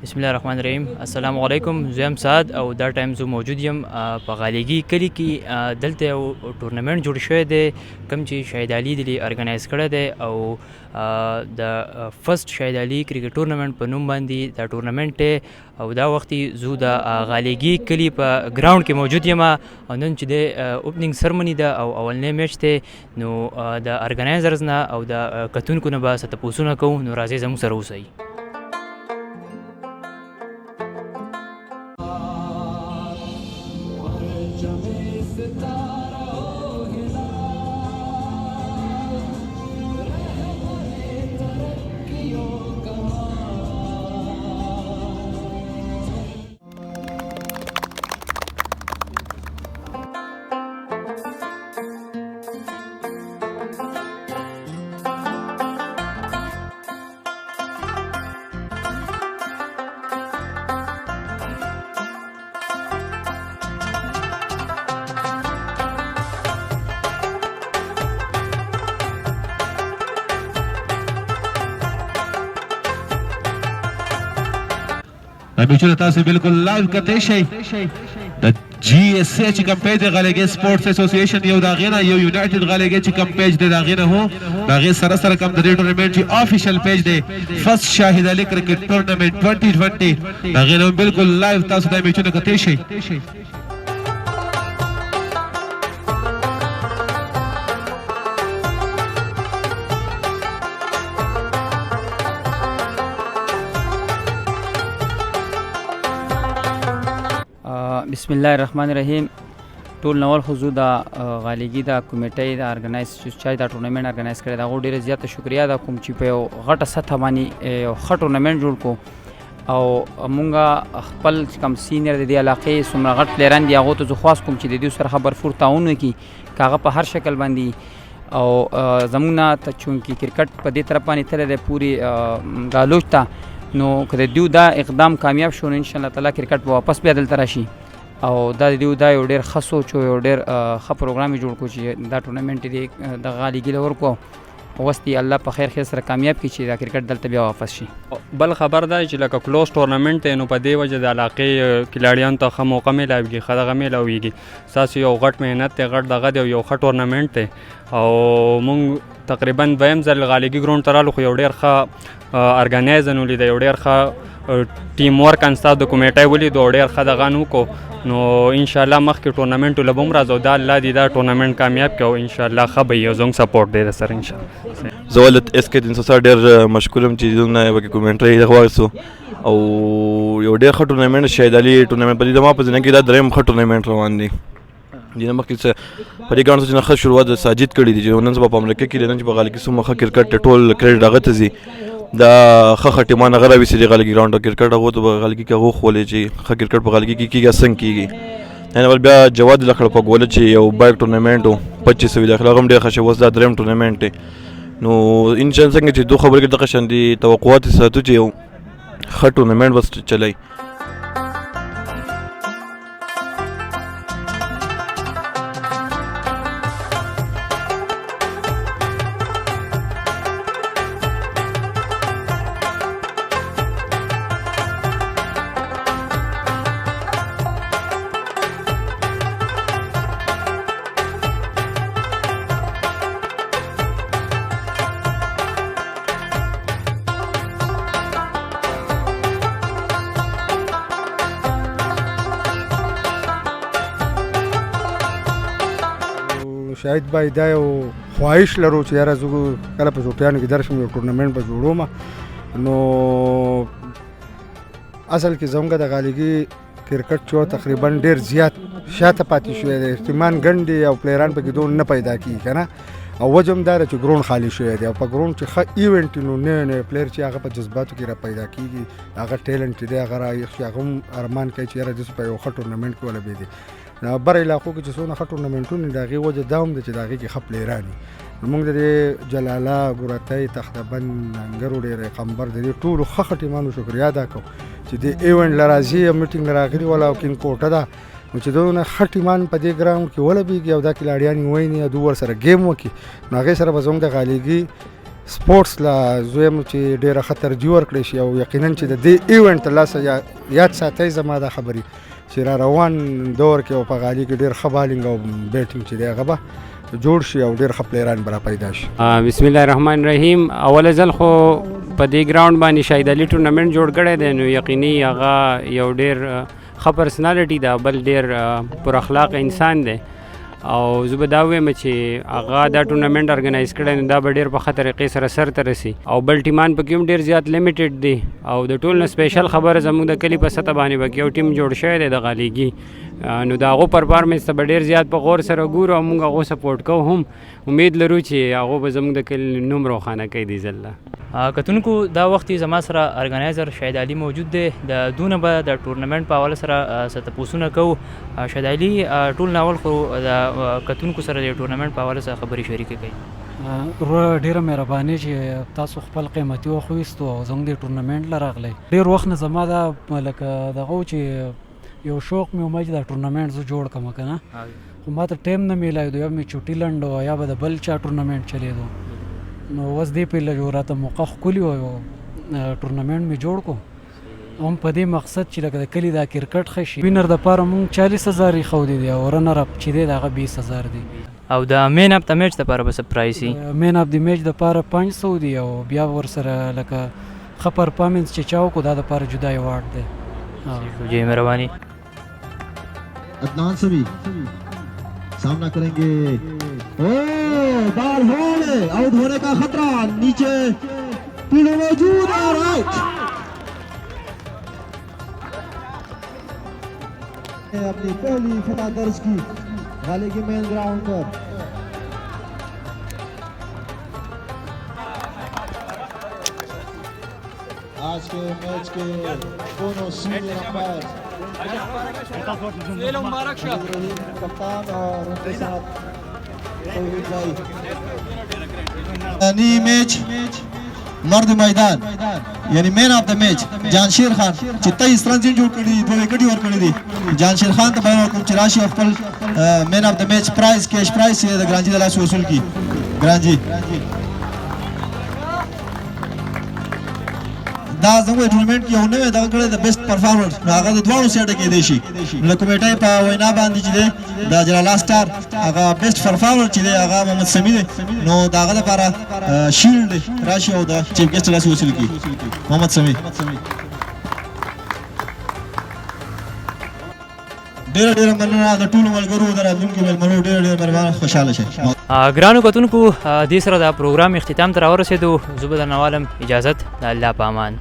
بسم الله الرحمن الرحیم. السلام علیکم. زه یم سعد او دا ټایم زه موجود یم په غالیګي کلي کې. دلته یو ټورنمنټ جوړ شوی دی کوم چې شهید علي دلې ارګنایز کړی دی او د فرست شهید علي کرکټ ټورنمنټ په نوم باندې دا ټورنمنټ دی او دا وخت زه د غالیګي کلي په ګراوند کې موجود یم او نن چې د اوپننګ سرمني ده او اولنی میچ دی نو د ارګنایزرز نه او د کتونکو نه به څه تپوسونه کوو. نو راځئ زموږ سره اوسئ. میچونه تاسو بالکل لایو کتئ شئ. د جی اس سی چې کوم پیج دی غالیګي سپورټس اسوسییشن یو د هغې نه یو یونایټډ غالیګي چې کوم پیج دی د هغې نه هو د هغې سره سره کوم د دې ټورنمنټ چې افیشل پیج دی فرست شاهد علي کرکټ ټورنمنټ 2020 د هغې نه بالکل لایو تاسو دا میچونه کتئ شئ. بسم الله الرحمن الرحیم. ټول نول خو زه د غالیګي د کمیټې د ارګنایز چې دا ټورنمنټ ارګنایز کړی دا ډېره زیاته شکریا ده کوم چې په یو غټه سطحه باندې یو ښه ټورنمنټ جوړ کړو او مونږ خپل کوم سینیر د دې علاقې څومره غټ پلیران دي هغو ته زه خواست کوم چې د دوی سره ښه بھرپور تعاون وکړي که هغه په هر شکل باندې او زموږ نه چونکې کرکټ په دې طرف باندې تللی دی پورې ګالوج ته نو که د دوی دا اقدام کامیاب شو نو انشاءالله تعالی کرکټ به واپس بیا دلته راشي او دا د دوی دا یو ډېر ښه سوچ او یو ډېر ښه پروګرام یې جوړ کړو چې دا ټورنمنټ یې د غالیګي له ورکړو اوس دې الله په خیر سره کامیاب کړي چې دا کرکټ دلته بیا واپس شي. بل خبر ده چې لکه کلوز ټورنمنټ دی نو په دې وجه د علاقې کلاړیانو ته ښه موقع میلاویږي ښه دغه میلاویږي. ستاسو یو غټ محنت دی غټ دغه دی یو ښه ټورنمنټ دی او مونږ تقریبا دویم ځل غالیګي ګراونډ ته رالو خو یو ډېر ښه ارګنایزن ولیده یو ډېر ښه ټیم ورک انستاسو د کمیټۍ ولیدو او ډېر ښه دغه وکړو نو انشاءالله مخکې ټورنمنټو له به هم راځو دا الله دې دا ټورنمنټ کامیاب کړي او انشاءالله ښه به وي او زموږ سپورټ دی درسره انشاءالله. زه ولې اس کې 360 ډېر مشکور یم چې زموږ نه پکې کومنټري دغه واخیستو او یو ډېر ښه ټورنمنټ شهید علي ټورنمنټ په دې زما په ذهن کې دا درېیم ښه ټورنمنټ روان دی. دې نه مخکې څه په دې ګراونډ چې نه ښه شروعات د ساجد کړي دي چې نن سبا په امریکا کې دی نن چې په غالیګي څومره ښه کرکټ ټول کریډټ هغه ته ځي دا ښه ټیمان هغه راویسي د غالیګي ګراونډ کرکټ هغو ته په غالیګي کې هغو ښولې چې ښه کرکټ په غالیګي کې کېږي څنګه کېږي. بل بیا جواد لکړه په ګوله چې یو بایک ټورنمنټ و 2500 داخله هغه هم ډېر ښه شو. اوس دا درېیم ټورنمنټ دی نو انشاءالله څنګه چې دو خبرې کې دغه شان دي توقعات یې ساتو چې یو ښه ټورنمنټ بس چلی. شاید باید دا یو خواهش لرو چې یاره زه کله په چوټیانو کې درشم یو ټورنمنټ به جوړوم. نو اصل کې زموږ د غالیګي کرکټ چې تقریبا ډېر زیات شاته پاتې شوی دی احتمال ګڼ دي او پلیران پکې دون نه پیدا کېږي که نه او وجه هم دا ده چې ګراونډ خالي شوی دی او په ګراونډ چې ښه ایونټ نو نوی پلیر چې هغه په جذباتو کې را پیدا کېږي هغه ټیلنټ دی هغه رایښ هغه هم ارمان کوي چې یاره داسې په یو ښه ټورنمنټ کې ولوبېدي. بر علاقو کې چې څونه ښه ټورنمنټونه د هغې وجه دا هم ده چې د هغې کې ښه پلیران وي. موږ د دې جلاله ګورتۍ تختبند انګرو ډېری قمبر د دې ټولو ښه ښه ټیمانو شکریا ادا کوو چې د ایونټ له راځي او میټینګ له راغلي ولا او کینګ کوټه ده نو چې دونه ښه ټیمان په دې ګراونډ کې ولوبېږي او دا کلاړیان یې وویني او دوی ورسره ګیم وکړي نو هغې سره به زموږ د غالیګي سپورټس لا زویم چې ډیره خطر جوړ ورکړي شي او یقینا چې د دې ایونت لاسه یاد ساتي زما د خبري چې را روان دور کې او په غالي کې ډیر ښه بالینګ او بیټینګ چې دی هغه به جوړ شي او ډیر ښه پلیران برا پیدا شي. بسم الله الرحمن الرحیم. اول ځل خو په دې ګراوند باندې شاهد علي ټورنمنت جوړ کړی دی، نو یقیني هغه یو ډیر ښه پرسنالټي ده، بل ډیر پر اخلاق انسان دی او زه به دا وایم چې هغه دا ټورنمنت ارګنایز کړی نو دا به ډېر په ښه طریقې سره سرته رسي او بل ټیمان پکې هم ډېر زیات لیمیټډ دي او د ټول نه سپیشل خبره زموږ د کلي په سطح باندې به یو ټیم جوړ شوی دی د غالیګي، نو د هغو پرفارمنس ته به ډېر زیات په غور سره ګورو او موږ هغو سپورټ کوو هم. امید لرو چې هغو به زموږ د کلي نوم روښانه کوي دې ځل. کتونکو دا وخت زما سره ارګنایزر شاهد علي موجود دی، د دونه به د ټورنمنت په حواله سره څه تپوسونه کوو. شاهد علي ټول ناول خو د کتونکو سره د ټورنمنت په حواله سره خبرې شریکې کوي. ډیره مهرباني چې تاسو خپل قیمتي وخت وایستو او زموږ د ټورنمنت له راغلی. ډېر وخت نه زما دا لکه دغه چې یو شوق مې ومه چې دا ټورنمنټ زه جوړ کړم که نه، خو ما ته ټایم نه میلاېدو، یا مې چوټي لنډ یا به د بل چا ټورنمنټ چلېدو، نو اوس دې په لږ راته موقع ښکلي وو ټورنمنټ مې جوړ کړو هم په دې مقصد چې لکه د کلي دا کرکټ ښه شي. وینر دپاره مونږ 40,000 ایښودی دی او رنر اپ چې دی د هغه 20,000 دی او د مین اپ د میچ دپاره به څه پرایز وي؟ مین اپ د میچ دپاره 500 دی او بیا ورسره لکه ښه پرفارمنس چې چا وکړو دا دپاره جدا ایوارډ دی. جی مهرباني. عدنان سمی सामना करेंगे, बाल होल आउट होने का खतरा, नीचे पिलो मौजूद और आउट. अपनी पहली फतह दर्ज की गाली के मेन ग्राउंड पर. आज के मैच के दोनों सीनियर अंपायर कप्तान और उनके साथ मैच मर्द मैदान यानी मैन ऑफ द मैच जानशीर खान چې 23 رن جوړ کړی دي، 2 وکټ ور کړی دي. جانشیر خان ته بیان وکړم چې راشي خپل مین آف د میچ پرایز کیش پرایز یې د ګرانجي د لاس وصول کی. ګرانجي دا زموږ ټورنمنت کې یو نوې دغه کړی د بیسټ پرفارمر هغه د دواړو سیټه کې دی شي له کمیټې په وینا باندې چې دی د جلال سٹار هغه بیسټ پرفارمر چې دی هغه محمد سمی دی، نو داغه لپاره شیلډ راشي او د چیف ګیسټ لاس وصول کی محمد سمی. ډېر مننه د ټولو ملګرو د راتلونکي مېلمنو، ډېر مهربانه خوشحاله شئ. ګرانو کتونکو دې سره د پروګرام اختتام ته راورسېدو. زه به درنه والم اجازت د الله په امان.